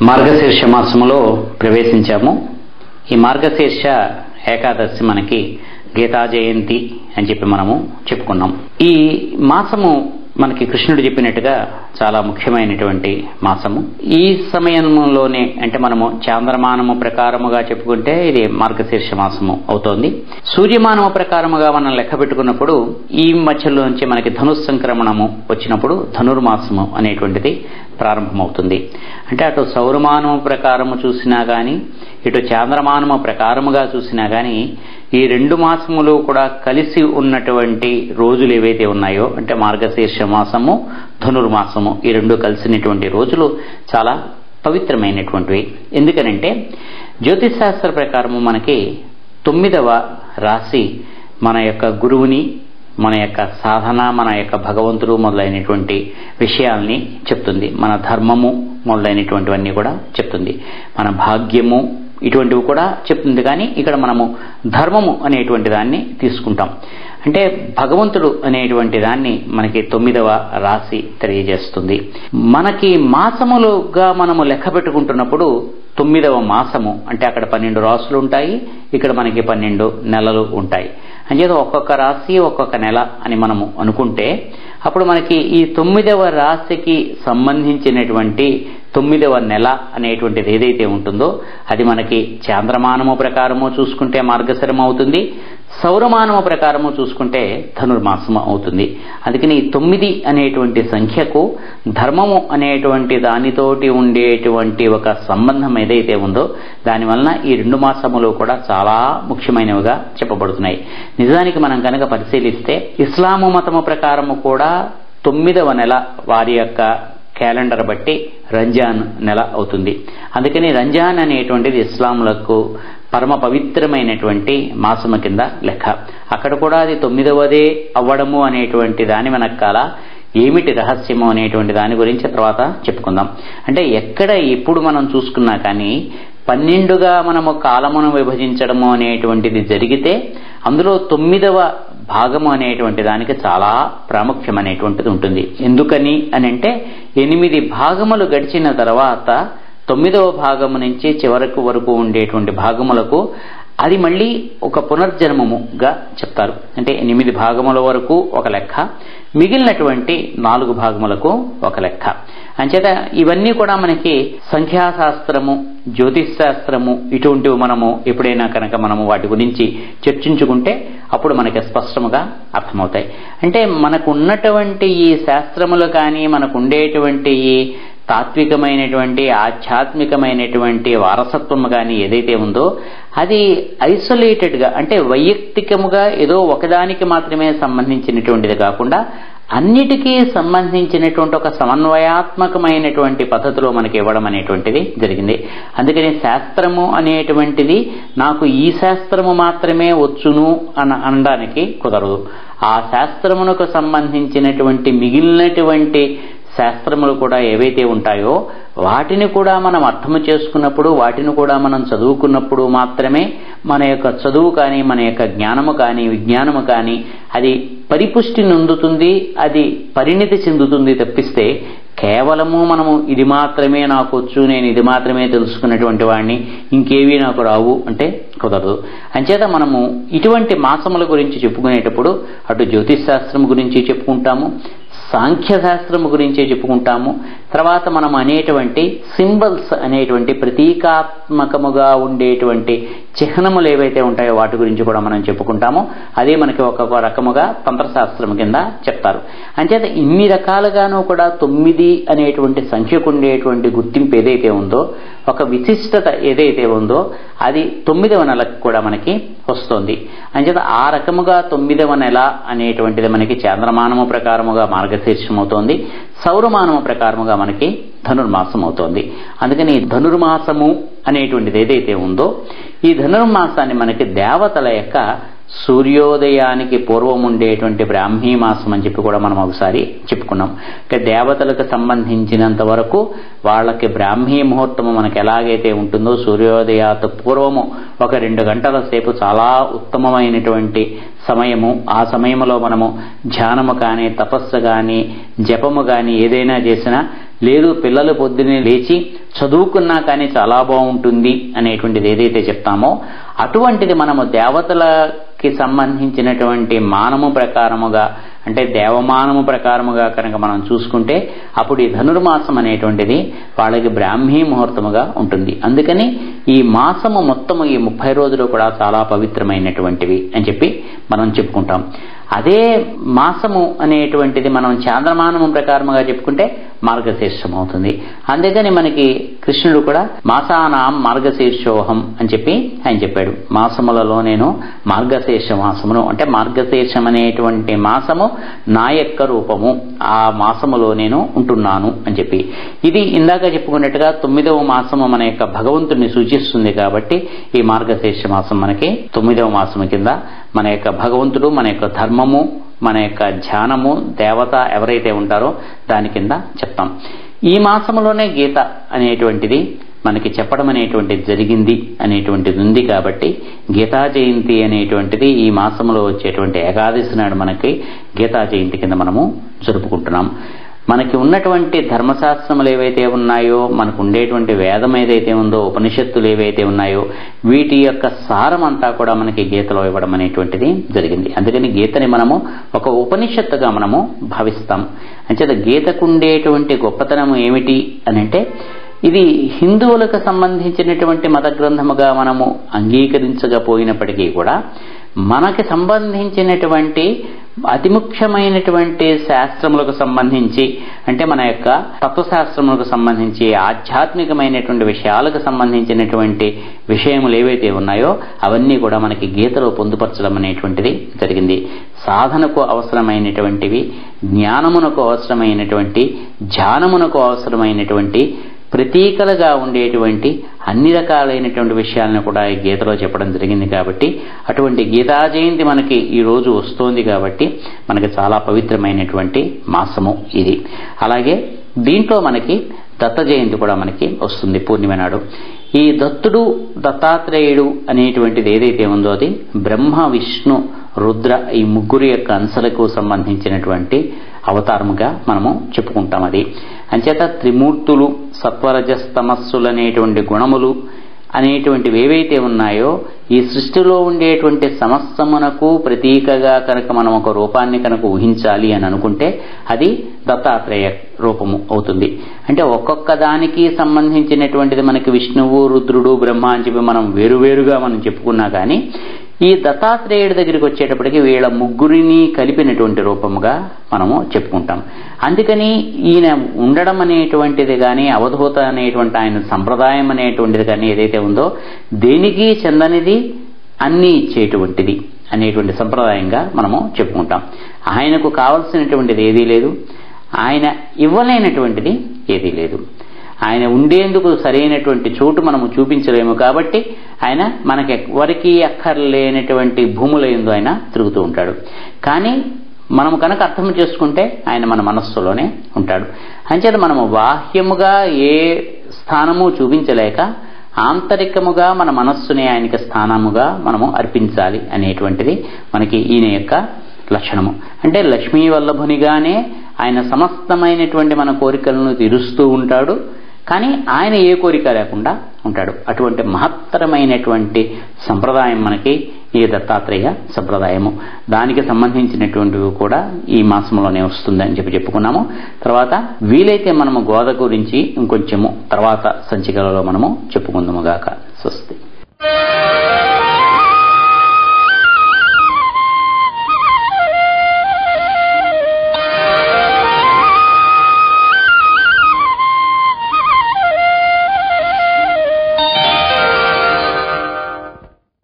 మార్గశీర్ష మాసములో ప్రవేశించాము. ఈ మార్గశీర్ష ఏకాదశి మనకి గీతా జయంతి అని చెప్పి మనము చెప్పుకున్నాం. ఈ మాసము మనకి కృష్ణుడు చెప్పినట్టుగా చాలా ముఖ్యమైనటువంటి మాసము. ఈ సమయంలోనే అంటే మనము చాంద్రమానము ప్రకారముగా చెప్పుకుంటే ఇది మార్గశీర్ష మాసము అవుతోంది. సూర్యమానము ప్రకారముగా మనం లెక్క పెట్టుకున్నప్పుడు ఈ మధ్యలోంచి మనకి ధనుస్సంక్రమణము వచ్చినప్పుడు ధనుర్మాసము అనేటువంటిది ప్రారంభమవుతుంది. అంటే అటు సౌరమానము ప్రకారము చూసినా గాని ఇటు చాంద్రమానము ప్రకారముగా చూసినా గాని ఈ రెండు మాసములు కూడా కలిసి ఉన్నటువంటి రోజులు ఏవైతే ఉన్నాయో అంటే మార్గశీర్ష మాసము ధనుర్మాసము ఈ రెండు కలిసినటువంటి రోజులు చాలా పవిత్రమైనటువంటివి. ఎందుకనంటే జ్యోతిష్ శాస్త్ర ప్రకారము మనకి 9వ రాశి మన యొక్క గురువుని, మన యొక్క సాధన, మన యొక్క భగవంతుడు మొదలైనటువంటి విషయాల్ని చెప్తుంది. మన ధర్మము మొదలైనటువంటివన్నీ కూడా చెప్తుంది. మన భాగ్యము ఇటువంటివి కూడా చెప్తుంది. కానీ ఇక్కడ మనము ధర్మము అనేటువంటి దాన్ని తీసుకుంటాం. అంటే భగవంతుడు అనేటువంటి దాన్ని మనకి 9వ రాశి తెలియజేస్తుంది. మనకి మాసములుగా మనము లెక్క పెట్టుకుంటున్నప్పుడు 9వ మాసము అంటే అక్కడ 12 రాసులు ఉంటాయి, ఇక్కడ మనకి 12 నెలలు ఉంటాయి. అంచేత ఒక్కొక్క రాశి ఒక్కొక్క నెల అని మనము అనుకుంటే అప్పుడు మనకి ఈ 9వ రాశికి సంబంధించినటువంటి 9వ నెల అనేటువంటిది ఏదైతే ఉంటుందో అది మనకి చాంద్రమానము ప్రకారము చూసుకుంటే మార్గశిరం అవుతుంది, సౌరమానము ప్రకారము చూసుకుంటే ధనుర్మాసము అవుతుంది. అందుకని 9 అనేటువంటి సంఖ్యకు ధర్మము అనేటువంటి దానితోటి ఉండేటువంటి ఒక సంబంధం ఏదైతే ఉందో దానివలన ఈ రెండు మాసములు కూడా చాలా ముఖ్యమైనవిగా చెప్పబడుతున్నాయి. నిజానికి మనం కనుక పరిశీలిస్తే ఇస్లాము మతము ప్రకారము కూడా 9వ నెల వారి యొక్క క్యాలెండర్ బట్టి రంజాన్ నెల అవుతుంది. అందుకని రంజాన్ అనేటువంటిది ఇస్లాములకు పరమ పవిత్రమైనటువంటి మాసము కింద లెక్క. అక్కడ కూడా అది 9వదే అవ్వడము అనేటువంటి దాని వెనకాల ఏమిటి రహస్యము అనేటువంటి దాని గురించి తర్వాత చెప్పుకుందాం. అంటే ఎక్కడ ఎప్పుడు మనం చూసుకున్నా కానీ 12గా మనము కాలమును విభజించడము అనేటువంటిది జరిగితే అందులో 9వ భాగము అనేటువంటి దానికి చాలా ప్రాముఖ్యం అనేటువంటిది ఉంటుంది. ఎందుకని అని అంటే 8 భాగములు గడిచిన తర్వాత 9వ భాగము నుంచి చివరకు వరకు ఉండేటువంటి భాగములకు అది మళ్ళీ ఒక పునర్జన్మముగా చెప్తారు. అంటే 8 భాగముల వరకు ఒక లెక్క, మిగిలినటువంటి 4 భాగములకు ఒక లెక్క. అంచేత ఇవన్నీ కూడా మనకి సంఖ్యాశాస్త్రము, జ్యోతిష్ శాస్త్రము ఇటువంటివి మనము ఎప్పుడైనా కనుక మనము వాటి గురించి చర్చించుకుంటే అప్పుడు మనకి స్పష్టముగా అర్థమవుతాయి. అంటే మనకు ఉన్నటువంటి ఈ శాస్త్రములు కానీ మనకు ఉండేటువంటి ఈ తాత్వికమైనటువంటి ఆధ్యాత్మికమైనటువంటి వారసత్వము కానీ ఏదైతే ఉందో అది ఐసోలేటెడ్గా అంటే వైయక్తికముగా ఏదో ఒకదానికి మాత్రమే సంబంధించినటువంటిది కాకుండా అన్నిటికీ సంబంధించినటువంటి ఒక సమన్వయాత్మకమైనటువంటి పద్ధతిలో మనకి ఇవ్వడం అనేటువంటిది జరిగింది. అందుకని శాస్త్రము అనేటువంటిది నాకు ఈ శాస్త్రము మాత్రమే వచ్చును అనడానికి కుదరదు. ఆ శాస్త్రమునకు సంబంధించినటువంటి మిగిలినటువంటి శాస్త్రములు కూడా ఏవైతే ఉంటాయో వాటిని కూడా మనం అర్థము చేసుకున్నప్పుడు, వాటిని కూడా మనం చదువుకున్నప్పుడు మాత్రమే మన యొక్క చదువు కానీ మన యొక్క జ్ఞానము కానీ విజ్ఞానము కానీ అది పరిపుష్టి నొందుతుంది, అది పరిణితి చెందుతుంది. తప్పిస్తే కేవలము మనము ఇది మాత్రమే నాకు వచ్చు, నేను ఇది మాత్రమే తెలుసుకున్నటువంటి వాడిని, ఇంకేవీ నాకు రావు అంటే కుదరదు. అంచేత మనము ఇటువంటి మాసముల గురించి చెప్పుకునేటప్పుడు అటు జ్యోతిష్ శాస్త్రం గురించి చెప్పుకుంటాము, సాంఖ్యశాస్త్రము గురించే చెప్పుకుంటాము, తర్వాత మనం అనేటువంటి సింబల్స్ అనేటువంటి ప్రతీకాత్మకముగా ఉండేటువంటి చిహ్నములు ఏవైతే ఉంటాయో వాటి గురించి కూడా మనం చెప్పుకుంటాము. అదే మనకి ఒక్కొక్క రకముగా తంత్రశాస్త్రం కింద చెప్తారు. అంచేత ఇన్ని రకాలుగాను కూడా 9 అనేటువంటి సంఖ్యకు ఉండేటువంటి గుర్తింపు ఏదైతే ఉందో, ఒక విశిష్టత ఏదైతే ఉందో అది 9వ నెలకు కూడా మనకి వస్తుంది. అంచేత ఆ రకముగా 9వ నెల అనేటువంటిది మనకి చాంద్రమానము ప్రకారముగా మార్గశీర్షం అవుతోంది, సౌరమానము ప్రకారముగా మనకి ధనుర్మాసం అవుతోంది. అందుకని ధనుర్మాసము అనేటువంటిది ఏదైతే ఉందో ఈ ధనుర్మాసాన్ని మనకి దేవతల యొక్క సూర్యోదయానికి పూర్వం ఉండేటువంటి బ్రాహ్మీ మాసం అని చెప్పి కూడా మనం ఒకసారి చెప్పుకున్నాం. అంటే దేవతలకు సంబంధించినంత వరకు వాళ్ళకి బ్రాహ్మీ ముహూర్తము మనకి ఎలాగైతే ఉంటుందో సూర్యోదయాత పూర్వము ఒక 2 గంటల సేపు చాలా ఉత్తమమైనటువంటి సమయము. ఆ సమయంలో మనము ధ్యానము కానీ, తపస్సు కానీ, జపము కానీ ఏదైనా చేసినా, లేదు పిల్లలు పొద్దున్నే లేచి చదువుకున్నా కానీ చాలా బాగుంటుంది అనేటువంటిది ఏదైతే చెప్తామో అటువంటిది మనము దేవతలకి సంబంధించినటువంటి మానము ప్రకారముగా, అంటే దేవమానము ప్రకారముగా కనుక మనం చూసుకుంటే అప్పుడు ఈ ధనుర్మాసం అనేటువంటిది వాళ్ళకి బ్రాహ్మీ ముహూర్తముగా ఉంటుంది. అందుకని ఈ మాసము మొత్తము ఈ 30 రోజులు కూడా చాలా పవిత్రమైనటువంటివి అని చెప్పి మనం చెప్పుకుంటాం. అదే మాసము అనేటువంటిది మనం చాంద్రమానము ప్రకారముగా చెప్పుకుంటే మార్గశీర్షం అవుతుంది. అందుకని మనకి కృష్ణుడు కూడా మాసానాం మార్గశీర్షోహం అని చెప్పి ఆయన చెప్పాడు. మాసములలో నేను మార్గశీర్ష మాసమును, అంటే మార్గశీర్షం అనేటువంటి మాసము నా యొక్క రూపము, ఆ మాసములో నేను ఉంటున్నాను అని చెప్పి. ఇది ఇందాక చెప్పుకున్నట్టుగా 9వ మాసము మన యొక్క భగవంతుడిని సూచిస్తుంది కాబట్టి ఈ మార్గశీర్ష మాసం మనకి 9వ మాసము కింద మన యొక్క భగవంతుడు, మన యొక్క ధర్మము, మన యొక్క ధ్యానము, దేవత ఎవరైతే ఉంటారో దాని కింద చెప్తాం. ఈ మాసములోనే గీత అనేటువంటిది మనకి చెప్పడం అనేటువంటిది జరిగింది అనేటువంటిది ఉంది కాబట్టి గీతా జయంతి అనేటువంటిది ఈ మాసంలో వచ్చేటువంటి ఏకాదశి నాడు మనకి గీతా జయంతి కింద మనము జరుపుకుంటున్నాం. మనకి ఉన్నటువంటి ధర్మశాస్త్రములు ఏవైతే ఉన్నాయో, మనకు ఉండేటువంటి వేదం ఏదైతే ఉందో, ఉపనిషత్తులు ఏవైతే ఉన్నాయో వీటి యొక్క సారం అంతా కూడా మనకి గీతలో ఇవ్వడం అనేటువంటిది జరిగింది. అందుకని గీతని మనము ఒక ఉపనిషత్తుగా మనము భావిస్తాం. అంచేత గీతకు ఉండేటువంటి గొప్పతనం ఏమిటి అని అంటే, ఇది హిందువులకు సంబంధించినటువంటి మత గ్రంథముగా మనము అంగీకరించకపోయినప్పటికీ కూడా మనకి సంబంధించినటువంటి అతి ముఖ్యమైనటువంటి శాస్త్రములకు సంబంధించి, అంటే మన యొక్క తత్వశాస్త్రములకు సంబంధించి, ఆధ్యాత్మికమైనటువంటి విషయాలకు సంబంధించినటువంటి విషయములు ఏవైతే ఉన్నాయో అవన్నీ కూడా మనకి గీతలో పొందుపరచడం అనేటువంటిది జరిగింది. సాధనకు అవసరమైనటువంటివి, జ్ఞానమునకు అవసరమైనటువంటి, ధ్యానమునకు అవసరమైనటువంటి, ప్రతీకలుగా ఉండేటువంటి అన్ని రకాలైనటువంటి విషయాలను కూడా ఈ గీతలో చెప్పడం జరిగింది. కాబట్టి అటువంటి గీతా జయంతి మనకి ఈ రోజు వస్తోంది కాబట్టి మనకి చాలా పవిత్రమైనటువంటి మాసము ఇది. అలాగే దీంట్లో మనకి దత్త జయంతి కూడా మనకి వస్తుంది పూర్ణిమ నాడు. ఈ దత్తుడు, దత్తాత్రేయుడు అనేటువంటిది ఏదైతే ఉందో అది బ్రహ్మ, విష్ణు, రుద్ర ఈ ముగ్గురు యొక్క అంశలకు సంబంధించినటువంటి అవతారముగా మనము చెప్పుకుంటాం. అది అంచేత త్రిమూర్తులు, సత్వరజస్తమస్సులు అనేటువంటి గుణములు అనేటువంటివి ఏవైతే ఉన్నాయో ఈ సృష్టిలో ఉండేటువంటి సమస్తమునకు ప్రతీకగా కనుక మనం ఒక రూపాన్ని కనుక ఊహించాలి అని అనుకుంటే అది దత్తాత్రేయ రూపము అవుతుంది. అంటే ఒక్కొక్క దానికి సంబంధించినటువంటిది మనకి విష్ణువు, రుద్రుడు, బ్రహ్మ అని చెప్పి మనం వేరువేరుగా మనం చెప్పుకున్నా కానీ ఈ దత్తాత్రేయుడి దగ్గరికి వచ్చేటప్పటికి వీళ్ళ ముగ్గురిని కలిపినటువంటి రూపముగా మనము చెప్పుకుంటాం. అందుకని ఈయన ఉండడం అనేటువంటిది కానీ, అవధూత అనేటువంటి ఆయన సంప్రదాయం అనేటువంటిది కానీ ఏదైతే ఉందో దేనికి చెందనిది అన్నీ ఇచ్చేటువంటిది అనేటువంటి సంప్రదాయంగా మనము చెప్పుకుంటాం. ఆయనకు కావలసినటువంటిది ఏదీ లేదు, ఆయన ఇవ్వలేనటువంటిది ఏదీ లేదు. ఆయన ఉండేందుకు సరైనటువంటి చోటు మనము చూపించలేము కాబట్టి ఆయన మనకి ఎవరికీ అక్కర్లేనటువంటి భూముల యందు ఆయన తిరుగుతూ ఉంటాడు. కానీ మనము కనుక అర్థం చేసుకుంటే ఆయన మన మనస్సులోనే ఉంటాడు. అంచేత మనము బాహ్యముగా ఏ స్థానము చూపించలేక ఆంతరికముగా మన మనస్సుని ఆయనకి స్థానముగా మనము అర్పించాలి అనేటువంటిది మనకి ఈయన యొక్క లక్షణము. అంటే లక్ష్మీ వల్లభునిగానే ఆయన సమస్తమైనటువంటి మన కోరికలను తీరుస్తూ ఉంటాడు. కానీ ఆయన ఏ కోరిక లేకుండా ఉంటాడు. అటువంటి మహత్తరమైనటువంటి సంప్రదాయం మనకి ఈ దత్తాత్రేయ సంప్రదాయము. దానికి సంబంధించినటువంటివి కూడా ఈ మాసంలోనే వస్తుందని చెప్పుకున్నాము. తర్వాత వీలైతే మనము గోద గురించి ఇంకొంచెము తర్వాత సంచికలలో మనము చెప్పుకుందాము గాక.